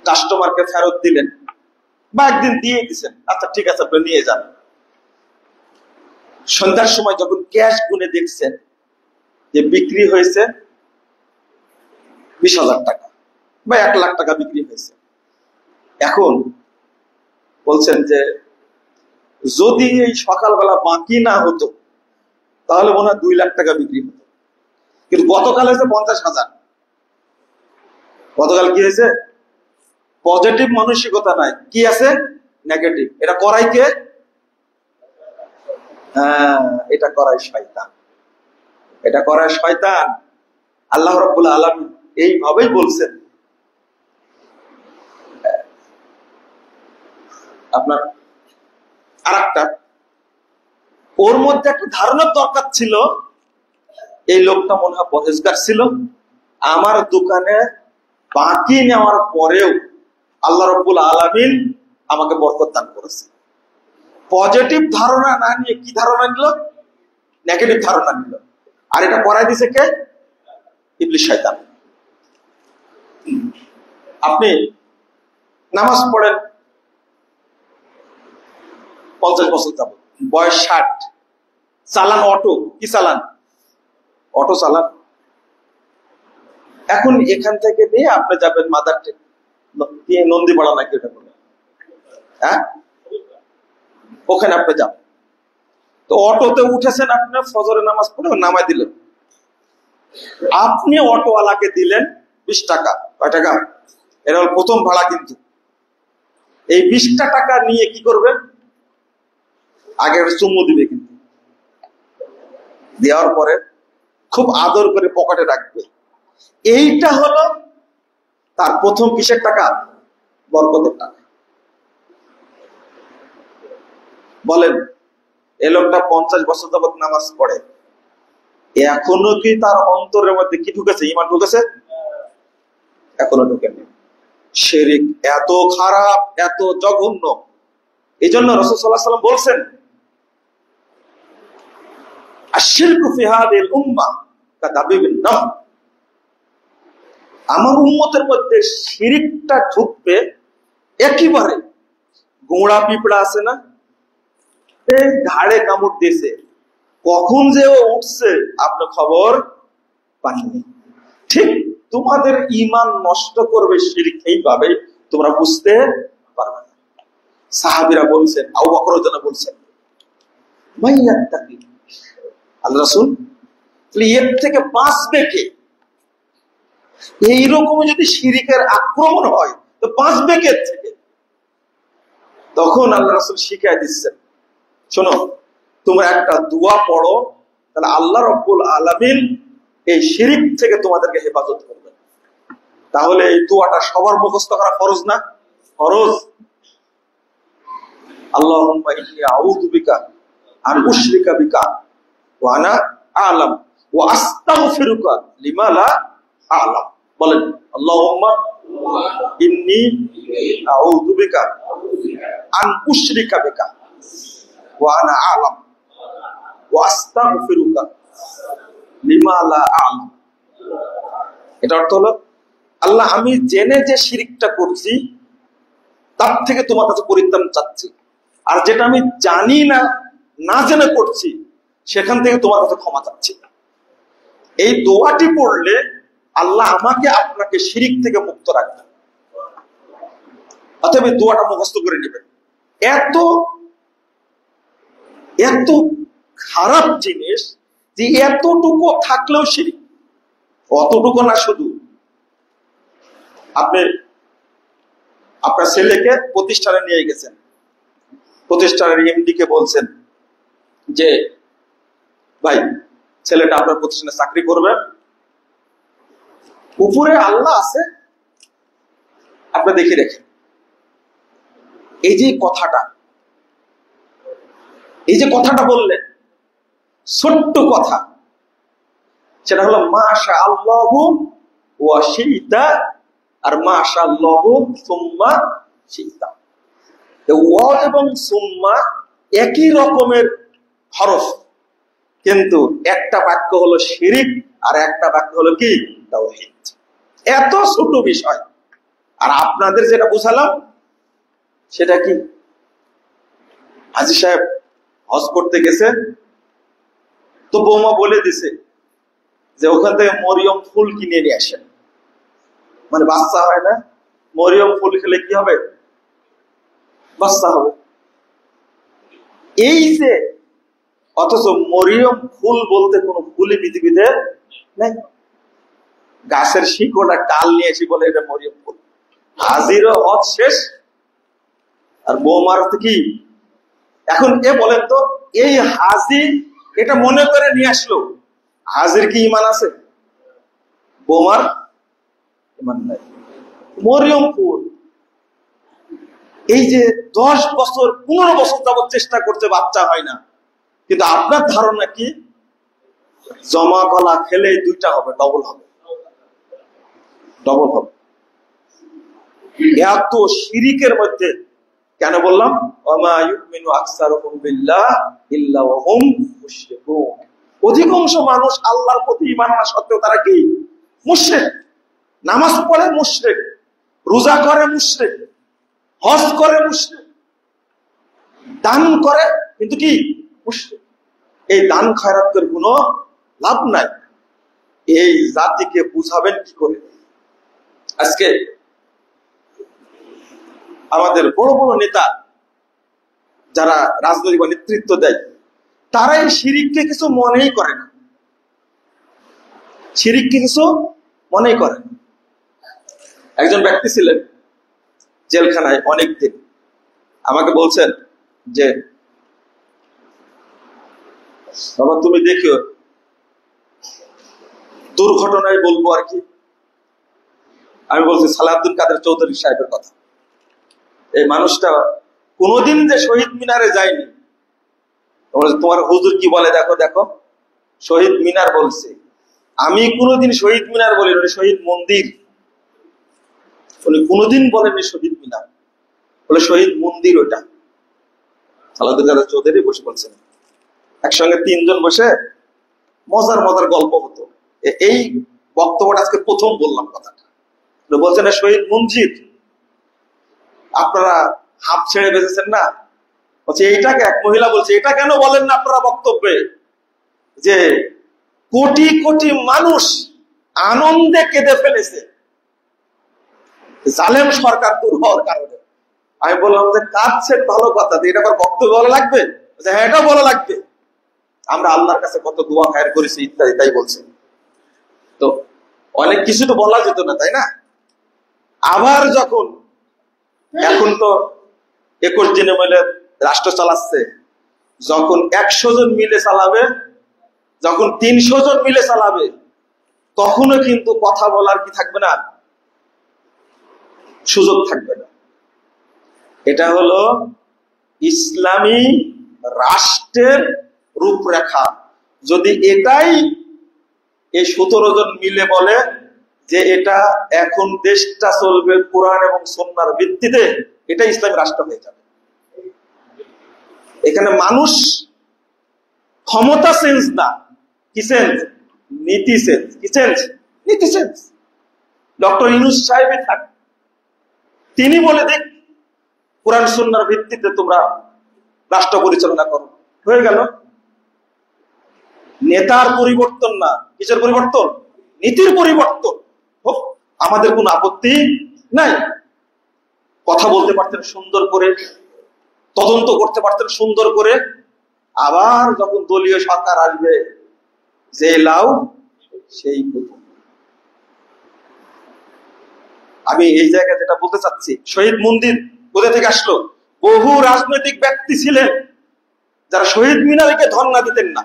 কাস্টমারকে ফেরত দিলেন বা একদিন দিয়ে দিচ্ছেন, আচ্ছা ঠিক আছে আপনি নিয়ে যান। সন্ধ্যার সময় যখন ক্যাশ গুনে দেখছেন যে বিক্রি হয়েছে 20,000 টাকা বা 1 লাখ টাকা বিক্রি হয়েছে, এখন বলছেন যে যদি এই সকালবেলা বাকি না হতো তাহলে মনে হয় 2 লাখ টাকা বিক্রি হতো। কিন্তু গতকাল হয়েছে 50,000। গতকাল কি হয়েছে? পজিটিভ মানসিকতা নাই, কি আছে? নেগেটিভ। এটা করাই কে? হ্যাঁ, এটা করাই শয়তান। এটা করায় শয়তান। আল্লাহ রাব্বুল আলামিন এইভাবেই বলছেন। আপনার আরেকটা, ওর মধ্যে একটা ধারণার দরকার ছিল, এই লোকটা মনে হয় পরহেজগার ছিল, আমার দোকানে বাকি নেওয়ার পরেও আল্লাহ রাব্বুল আলামিন আমাকে বরকত দান করেছে। পজিটিভ ধারণা না নিয়ে কি ধারণা নিল? নেগেটিভ ধারণা নিল। আর এটা করাই দিছে কে? ইবলিস, শয়তান। আপনি নামাজ পড়েন 50 বছর যাবত, বয়স 60, চালান অটো, কি চালান? অটো চালান। এখন এখান থেকে নিয়ে আপনি যাবেন মাদার নন্দীপাড়া নাকি ওটা বলে, হ্যাঁ, ওখানে আপনি যাবেন। তো অটোতে উঠেছেন, আপনার ফজরের নামাজ পড়ে নামাই দিলেন, আপনি অটোওয়ালাকে দিলেন 20 টাকা। কয় টাকা? এটা হল প্রথম ভাড়া। কিন্তু এই 20টা টাকা নিয়ে কি করবেন? আগে চুমু দিবে, কিন্তু দেওয়ার পরে খুব আদর করে পকেটে রাখবে। এইটা হলো তার প্রথম কিসের টাকা? বরকতের টাকা। বলেন, এ লোকটা 50 বছর যাবত নামাজ পড়ে, এখনো কি তার অন্তরের মধ্যে কি ঢুকেছে? ঈমান ঢুকেছে? এখনো ঢুকেনি। শিরক এত খারাপ, এত জঘন্য। এই জন্য রাসূল সাল্লাল্লাহু আলাইহি ওয়াসাল্লাম বলছেন, আশ-শিরকু ফি হাযিহিল উম্মাহ কাদাবিবিন নাম। আমার উম্মতের মধ্যে শিরকটা ঢুকবে একেবারে গোড়া পিঁপড়া আছে না, এই ঘাড়ে কামড় দিয়েছে, কখন যে ও উঠছে আপনি খবর পাননি। ঠিক তোমাদের ঈমান নষ্ট করবে শিরক, এইভাবে তোমরা বুঝতে পারবে না। সাহাবীরা বলছেন, আবু বকর রাদিয়াল্লাহু বলছেন, মাইয়াত্তাকি, আল্লাহ রাসূল এর থেকে বাঁচবে কে? এইরকম যদি শিরকের আক্রমণ হয় তো বাঁচবে কে থেকে? তখন আল্লাহ রাসূল শিখাই দিচ্ছেন, শোনো, তোমরা একটা দোয়া পড়ো, তাহলে আল্লাহ রাব্বুল আলামিন এই শিরক থেকে তোমাদেরকে হেফাজত করবেন। তাহলে এই দোয়াটা সবার মুখস্থ করা ফরজ না? ফরজ। আল্লাহুম্মা ইন্নী আউযু বিকা আন উশরিকা বিকা ওয়া আনা আ'লাম ওয়া আস্তাগফিরুকা লিমা লা আ'লাম। বলেন, আল্লাহুম্মা ইন্নী আউযু বিকা আন উশরিকা বিকা ওয়া আনা আ'লাম ওয়া আস্তাগফিরুকা লিমা লা আ'লাম। এটা অর্থ হলো, আল্লাহ, আমি জেনে যে শিরকটা করছি তার থেকে তোমার কাছে পরিত্রাণ চাচ্ছি, আর যেটা আমি জানি না, না জেনে করছি, সেখান থেকে তোমার কাছে ক্ষমা চাচ্ছি। এই দোয়াটি পড়লে আল্লাহ আমাকে আপনাকে শিরক থেকে মুক্ত রাখবেন। অতএব এই দোয়াটা মুখস্থ করে নেবেন। এত এত খারাপ জিনিস যে এতটুকু থাকলেও শিরক। অতটুকু না, শুধু আপনি আপনার ছেলেকে প্রতিষ্ঠানে নিয়ে গেছেন, প্রতিষ্ঠানের এমডি কে বলছেন যে, ভাই, ছেলেটা আপনার প্রতিষ্ঠানে চাকরি করবে, উপরে আল্লাহ আছে, আপনি দেখে রেখেন। এই যে কথাটা, এই যে কথাটা বললেন, ছোট্ট কথা, সেটা হলো মাশা আল্লাহু ওয়া শি'তা আর মাশা আল্লাহু সুম্মা শি'তা। ওয়া এবং সুম্মা একই রকমের হরফ, কিন্তু একটা বাক্য হলো শিরক আর একটা বাক্য হলো কি? তাওহীদ। এত ছোট বিষয়। আর আপনাদের যেটা বুঝালাম সেটা কি? হাজী সাহেব হজ করতে গেছে, তো বৌমা বলে দিছে যে ওখান থেকে মরিয়ম ফুল কিনে নিয়ে আসেন। মানে বাচ্চা হয় না, মরিয়ম ফুল খেলে কি হবে? বাচ্চা হবে। এই যে, অথচ মরিয়ম ফুল বলতে কোন ফুলই পৃথিবীতে নাই। গাছের শিকড় ডাল নিয়েছি বলে এটা মরিয়ম ফুল। হাজিরও হজ শেষ, আর বৌমার কি? এখন এ বলেন তো, এই হাজি এটা মনে করে নিয়ে আসলো, হাজির কি ইমান আছে? বোমার ইমান নাই। মরিয়মপুর এই যে 10 বছর 15 বছর যাবত চেষ্টা করতে বাচ্চা হয় না, কিন্তু আপনার ধারণা কি জমা কলা খেলে 2টা হবে, ডবল হবে, ডবল হবে। এত শিরিকের মধ্যে কেন বললাম ওয়ামা ইউমিনু আকসারুহুম বিল্লাহ ইল্লা ওয়া হুম মুশরিকুন। অধিকাংশ মানুষ আল্লাহর প্রতি ঈমান আনা সত্ত্বেও তারা কি মুশরিক। নামাজ পড়ে মুশরিক, রোজা করে মুশরিক, হজ করে মুশরিক, দান করে কিন্তু কি মুশরিক। এই দান খয়রাত করে কোনো লাভ নাই। এই জাতিকে বুঝাবেন কি করে? আজকে আমাদের বড় বড় নেতা যারা রাজনৈতিক নেতৃত্ব দেয়, তারা এই শিরিককে কিছু মনেই করে না, শিরিককে কিছু মনেই করে না। একজন ব্যক্তি ছিলেন জেলখানায় অনেকদিন, আমাকে বলছেন যে বাবা তুমি দেখিও, দুর্ঘটনায় বলবো আর কি। আমি বলছি সালাউদ্দিন কাদের চৌধুরী সাহেবের কথা। এই মানুষটা কোনোদিন যে শহীদ মিনারে যায়নি। তোমার হুজুর কি বলে দেখো, দেখো শহীদ মিনার বলছে, আমি কোনোদিন শহীদ মিনার বলি না, শহীদ মন্দির। উনি কোনোদিন বলেননি শহীদ মিনার, বলে শহীদ মন্দির ওটা। সালাউদ্দিন কাদের চৌধুরী বসে বলছেন, একসঙ্গে 3 জন বসে মজার মজার গল্প হতো। এই বক্তব্যটা আজকে প্রথম বললাম কথাটা। বলছেন শহীদ মঞ্জিদ আপনারা হাফ ছেড়ে বেঁচেছেন না, বলছে এইটাকে। এক মহিলা বলছে এটা কেন বলেন না আপনারা বক্তব্যে, যে কোটি কোটি মানুষ আনন্দে কেঁদে ফেলেছে জালেম সরকার দূর হওয়ার কারণে। আমি বললাম যে কাঁদছে ভালো কথা, এটা আবার বক্তব্য বলা লাগবে? হ্যাঁ এটা বলা লাগবে, আমরা আল্লাহর কাছে কত দোয়া খায়ের করেছি ইত্যাদি, তাই বলছে। তো অনেক কিছু তো বলা যেত না, তাই না? আবার যখন এখন তো 21 দিনে মিলে রাষ্ট্র চালাচ্ছে, যখন 100 জন মিলে চালাবে, যখন 300 জন মিলে চালাবে, তখনও কিন্তু কথা বলার কি থাকবে না, সুযোগ থাকবে না। এটা হলো ইসলামী রাষ্ট্রের রূপরেখা। যদি এটাই এই 17 জন মিলে বলে যে এটা এখন দেশটা চলবে কোরআন এবং সুন্নাহর ভিত্তিতে, এটা ইসলামী রাষ্ট্র হয়ে যাবে। এখানে মানুষ ক্ষমতা চেঞ্জ না, কি চেঞ্জ? নীতি চেঞ্জ। কি চেঞ্জ? নীতি চেঞ্জ। ডক্টর ইউনূস সাহেবই থাক, তিনি বলে দেখ কোরআন সুন্নাহর ভিত্তিতে তোমরা রাষ্ট্র পরিচালনা করো, হয়ে গেল। নেতার পরিবর্তন না, কিসের পরিবর্তন? নীতির পরিবর্তন হোক, আমাদের কোনো আপত্তি নাই। কথা বলতে পারতেন সুন্দর করে, তদন্ত করতে পারতেন সুন্দর করে। আবার যখন দলীয় সরকার আসবে, যে লাউ সেই পুতুল। আমি এই জায়গায় যেটা বলতে চাচ্ছি, শহীদ মন্দির কোথা থেকে আসলো? বহু রাজনৈতিক ব্যক্তি ছিলেন যারা শহীদ মিনারকে ধর্ণা দিতেন না,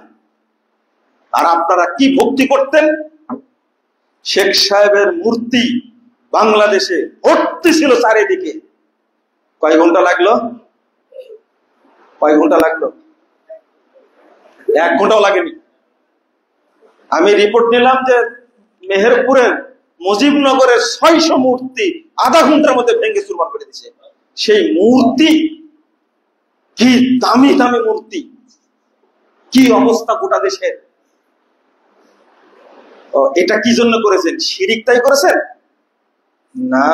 আর আপনারা কি ভক্তি করতেন? শেখ সাহেবের মূর্তি বাংলাদেশে ভর্তি ছিল চারিদিকে। কয় ঘন্টা লাগলো? কয় ঘন্টা লাগলো? 1 ঘন্টাও লাগেনি। আমি রিপোর্ট নিলাম যে মেহেরপুরের মুজিবনগরের 600 মূর্তি আধা ঘন্টার মধ্যে ভেঙে চুরমার করে দিচ্ছে। সেই মূর্তি কি দামি দামি মূর্তি, কি অবস্থা গোটা দেশের। এটা কি জন্য করেছেন? শিরিক তাই করেছেন না,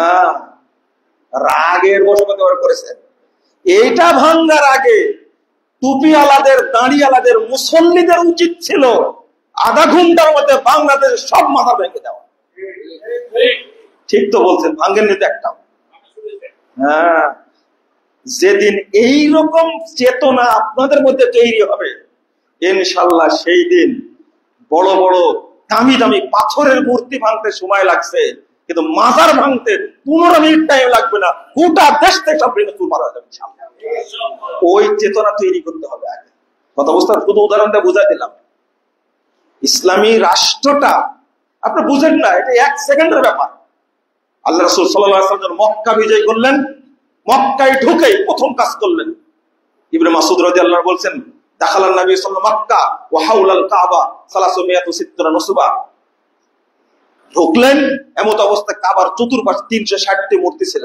রাগের বশবর্তী করেছেন। এইটা ভাঙ্গার আগে টুপিওয়ালাদের, দাঁড়িওয়ালাদের, মুসল্লিদের উচিত ছিল আধা ঘন্টার মধ্যে বাংলাদেশের সব মাথা ভেঙে দেওয়া। ঠিক তো বলছেন, ভাঙ্গেন নিতে একটাও। হ্যাঁ, যেদিন এইরকম চেতনা আপনাদের মধ্যে তৈরি হবে, ইনশাল্লাহ সেই দিন বড় বড় দামি দামি পাথরের মূর্তি ভাঙতে সময় লাগছে, কিন্তু মাজার ভাঙতে 15 মিনিট টাইম লাগবে না, গোটা দেশ থেকে সব ভেঙে চুরমার হয়ে যাবে। ওই চেতনা তৈরি করতে হবে আগে। কথা বুঝতে, শুধু উদাহরণটা বুঝাই দিলাম। ইসলামী রাষ্ট্রটা আপনি বুঝেন না, এটা 1 সেকেন্ডের ব্যাপার। আল্লাহ রাসূল সাল্লাল্লাহু আলাইহি ওয়াসাল্লাম মক্কা বিজয় করলেন, মক্কায় ঢুকেই প্রথম কাজ করলেন, ইবনে মাসউদ রাদিয়াল্লাহু আনহু বলছেন, দাখালান নবী সাল্লাল্লাহু আলাইহি ওয়াসাল্লাম মক্কা ওয়া হাওলাল কাবা 360 নসবা। ঢুকলেন, এমত অবস্থায় কাবার চতুর্পাশে 360টি মূর্তি ছিল।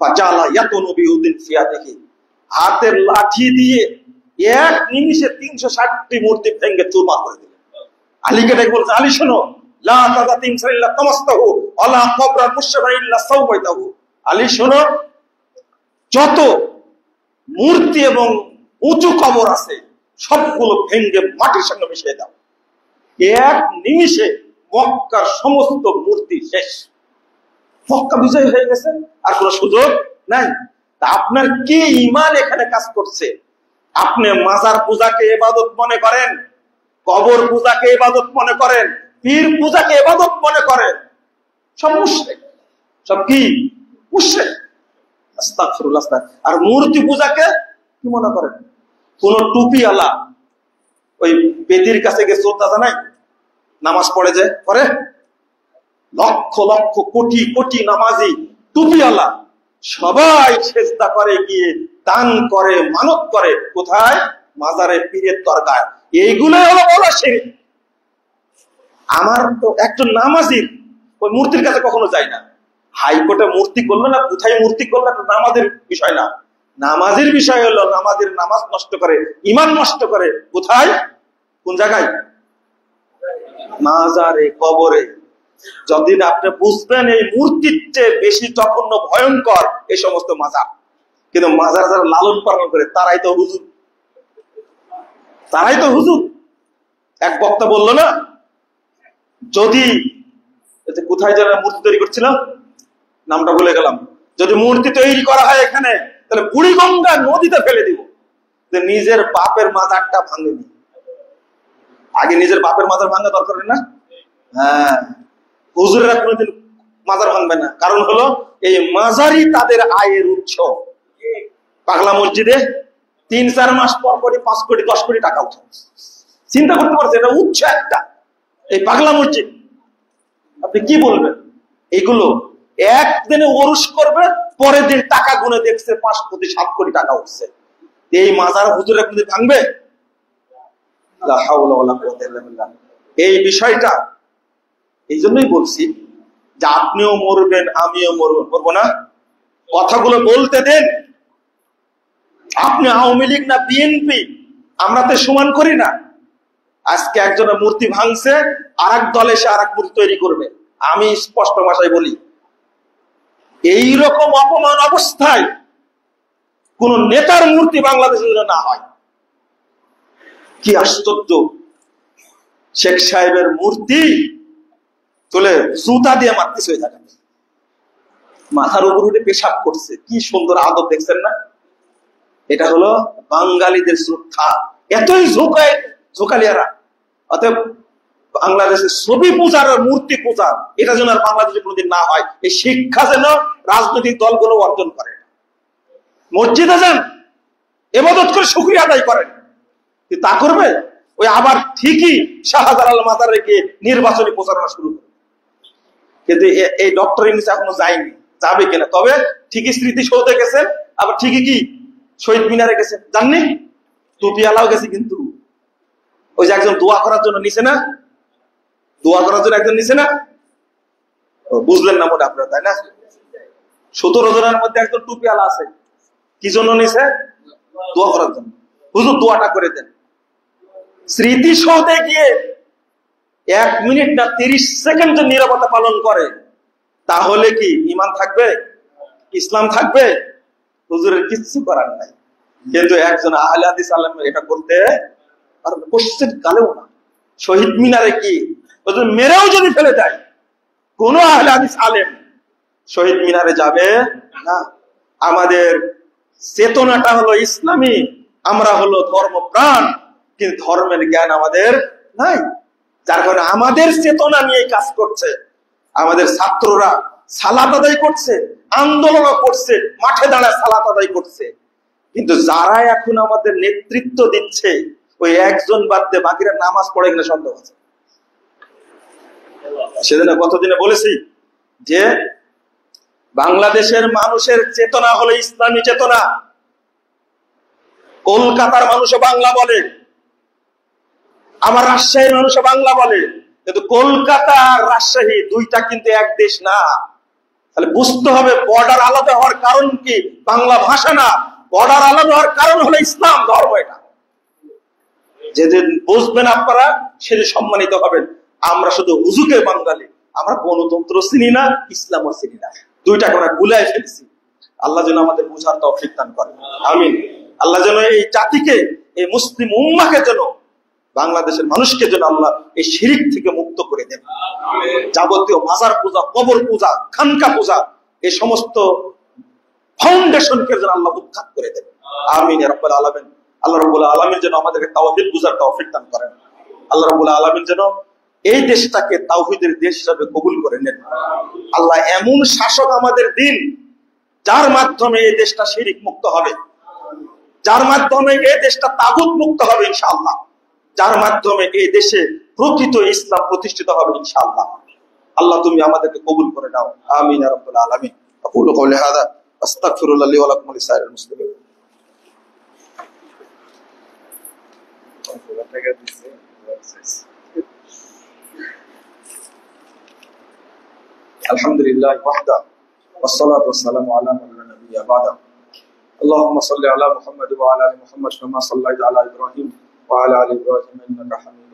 ফাজালা ইয়াতুনু বিউদিন ফিয়াতিহি, হাতের লাঠি দিয়ে এক নিমিষে 360টি মূর্তি ভেঙে চুরমার করে দিলেন। আলীকে ডেকে বলছে, আলী শোনো, লা তাযা তিমসাল ইল্লা তামাসতাহু ওয়ালা কবরা মুশরিফা ইল্লা সাওয়াইতাহু। আলী শোনো, যত মূর্তি এবং উঁচু কবর আছে সবগুলো ভেঙে মাটির সঙ্গে মিশিয়ে দাও। এক নিমিষে মক্কার সমস্ত মূর্তি শেষ। মক্কা বিজয় হয়ে গেছে, আর কোন সুযোগ নাই। তা আপনার কি ঈমান এখানে কাজ করছে? আপনি মাজার পূজাকে ইবাদত মনে করেন, কবর পূজাকে ইবাদত মনে করেন, পীর পূজাকে ইবাদত মনে করেন, সব মুশরিক। সব কি? মুশরিক। আস্তাগফিরুল্লাহ। আর মূর্তি পূজাকে কি মনে করেন? কোন টুপিওয়ালা ওই বেদির কাছে গিয়ে শ্রদ্ধা জানায়, নামাজ পড়ে যে করে, লক্ষ লক্ষ কোটি কোটি নামাজি টুপিওয়ালা সবাই সেজদা করে, গিয়ে দান করে, মানত করে, কোথায়? মাজারে, পীরের দরগায়। এইগুলো হলো বড় শিরক। আমার তো একজন নামাজির ওই মূর্তির কাছে কখনো যায় না। হাইকোর্টে মূর্তি করলো না, কোথায় মূর্তি করলো, নামাজের বিষয় না। নামাজের বিষয় হলো নামাজের নামাজ নষ্ট করে, ঈমান নষ্ট করে, কোথায়? কোন জায়গায়? মাজারে, কবরে। যতদিন আপনি বুঝবেন এই মূর্তির চেয়ে বেশি জঘন্য ভয়ঙ্কর এই সমস্ত মাজার, কিন্তু মাজার যারা লালন পালন করে তারাই তো হুজুর, তারাই তো হুজুর। এক বক্তা বলল না, যদি কোথায় যারা মূর্তি তৈরি করছিল, নামটা ভুলে গেলাম, যদি মূর্তি তৈরি করা হয় এখানে, তাহলে বুড়িগঙ্গা নদীতে ফেলে দিব। নিজের বাপের মাজারটা ভাঙেনি, আগে নিজের বাপের মাজার ভাঙা দরকার না। হ্যাঁ, হুজুরেরা কোনোদিন মাজার ভাঙবে না, কারণ হলো এই মাজারই তাদের আয়ের উৎস। পাগলা মসজিদে 3-4 মাস পর পরই 5 কোটি 10 কোটি টাকা উঠে। চিন্তা করতে পারছেন, এটা উৎস একটা, এই পাগলা মসজিদ। আপনি কি বলবেন? এগুলো একদিনে ওরস করবে, পরের দিন টাকা গুনে দেখছে 5 কোটি 7 কোটি টাকা উঠছে। এই মাজার হুজুরেরা কোনোদিন ভাঙবে? লা হাওলা ওয়ালা কুওয়াতা ইল্লা বিল্লাহ। এই বিষয়টা এই জন্যই বলছি যে আপনিও মরবেন, আমিও মরবো না, কথাগুলো বলতে দেন। আপনি আওয়ামী লীগ না বিএনপি, আমরা তো সমান করি না। আজকে একজনের মূর্তি ভাঙছে, আর এক দল এসে আর এক মূর্তি তৈরি করবে। আমি স্পষ্ট ভাষায় বলি, এইরকম অপমান অবস্থায় কোন নেতার মূর্তি বাংলাদেশে না হয়। কি আশ্চর্য! শেখ সাহেবের মূর্তি তুলে জুতা দিয়ে মারতেছে, হয়ে থাকে, মাথার উপর উঠে পেশাব করছে। কি সুন্দর আদব, দেখছেন না? এটা হলো বাঙালিদের শ্রদ্ধা। এতই ঝোকালিয়ারা। অতএব বাংলাদেশের ছবি পূজার আর মূর্তি পূজা, এটা যেন আর বাংলাদেশে কোনোদিন না হয়, এই শিক্ষা যেন রাজনৈতিক দলগুলো অর্জন করে। মসজিদে যান, ইবাদত করে শুকরিয়া আদায় করেন, তা করবে ওই আবার ঠিকই শাহজালাল মাজারে গিয়ে নির্বাচনী প্রচারণা শুরু করে। কিন্তু এই ডক্টর ইউনূস এখনো যায়নি, যাবে কিনা। তবে ঠিকই স্মৃতিসৌধে গেছেন, আবার ঠিকই কি শহীদ মিনারে গেছেন, জাননি? টুপিওয়ালাও গেছে, কিন্তু ওই যে একজন দোয়া করার জন্য নিছে না, দোয়া করার জন্য একজন নিছে না, বুঝলেন না মোটা আপনারা, তাই না? 17 জনের মধ্যে একজন টুপিওয়ালা আছে। কি জন্য নিছে? দোয়া করার জন্য। হুজুর দোয়াটা করে দেন। স্মৃতিসৌধে গিয়ে 1 মিনিট না 30 সেকেন্ড নীরবতা পালন করে, তাহলে কি ঈমান থাকবে? ইসলাম থাকবে? হুজুরের কিচ্ছু করার নাই। কিন্তু একজন আহলে হাদিস আলেম এটা করতে আর কোশ্চেন কালেও না। শহীদ মিনারে কি হুজুর মেরেও যদি ফেলে দেয়, কোন আহলে হাদিস আলেম শহীদ মিনারে যাবে না। আমাদের চেতনাটা হলো ইসলামী, আমরা হলো ধর্মপ্রাণ, কিন্তু ধর্মের জ্ঞান আমাদের নাই। যার কারণে আমাদের চেতনা নিয়ে কাজ করছে। আমাদের ছাত্ররা সালাত আদায় করছে, আন্দোলনও করছে, মাঠে দাঁড়ায় সালাত আদায় করছে, কিন্তু যারা এখন আমাদের নেতৃত্ব দিচ্ছে ওই একজন বাদ দিয়ে বাকিরা নামাজ পড়ে কিনা সন্দেহ আছে। সেদিন গতদিনে বলেছি যে বাংলাদেশের মানুষের চেতনা হলো ইসলামী চেতনা। কলকাতার মানুষও বাংলা বলে, আমার রাজশাহীর মানুষও বাংলা বলে, কিন্তু কলকাতা আর রাজশাহী দুইটা কিন্তু এক দেশ না। তাহলে বুঝতে হবে বর্ডার আলাদা হওয়ার কারণ কি বাংলা ভাষা না, বর্ডার আলাদা হওয়ার কারণ হলো ইসলাম ধর্ম। এটা যেদিন বুঝবেন আপনারা সেদিন সম্মানিত হবেন। আমরা শুধু হুজুকে বাঙালি, আমরা গণতন্ত্র চিনি না, ইসলামও চিনি না, দুইটা করে গুলাই ফেলছি। আল্লাহ যেন আমাদের বুঝার তৌফিক দান করেন, আমিন। আল্লাহ যেন এই জাতিকে, এই মুসলিম উম্মাহকে যেন, বাংলাদেশের মানুষকে যেন আল্লাহ এই শিরিক থেকে মুক্ত করে দেন। যাবতীয় মাজার পূজা, কবর পূজা, খানকা পূজা, এই সমস্ত ফাউন্ডেশনকে যেন আল্লাহ উৎখাত করে দেন, আমিন ইয়া রাব্বাল আলামিন। আল্লাহ রাব্বুল আলামিন যেন আমাদেরকে তাওহীদ বুঝার তৌফিক দান করেন। আল্লাহ রাব্বুল আলামিন যেন এই দেশটাকে তাওহীদের দেশ হিসেবে কবুল করে নেন। আল্লাহ এমন শাসক আমাদের দিন যার মাধ্যমে এই দেশটা শিরিক মুক্ত হবে, যার মাধ্যমে এই দেশটা তাগুত মুক্ত হবে ইনশাআল্লাহ, যার মাধ্যমে এই দেশে প্রকৃত ইসলাম প্রতিষ্ঠিত হবে ইনশাআল্লাহ। আল্লাহ তুমি আমাদেরকে কবুল করে নাও, আমিন ইয়া রাব্বাল আলামিন। আকুলু কওলি হাযা আস্তাগফিরুল্লাহ লি ওয়া লাকুম ওয়া লিসাইরিল মুসলিমিন। আলহামদুলিল্লাহ ওয়াহদা ওয়াসসালাতু ওয়াসসালামু আলা মান লা নাবিয়্যা বা'দা। আল্লাহুম্মা সাল্লি আলা মুহাম্মাদ ওয়া আলা আলি মুহাম্মাদ কামা সাল্লাইতা আলা ইব্রাহিম ওয়া আলা আলি ইব্রাহিম ইন্নাকা হামিদুম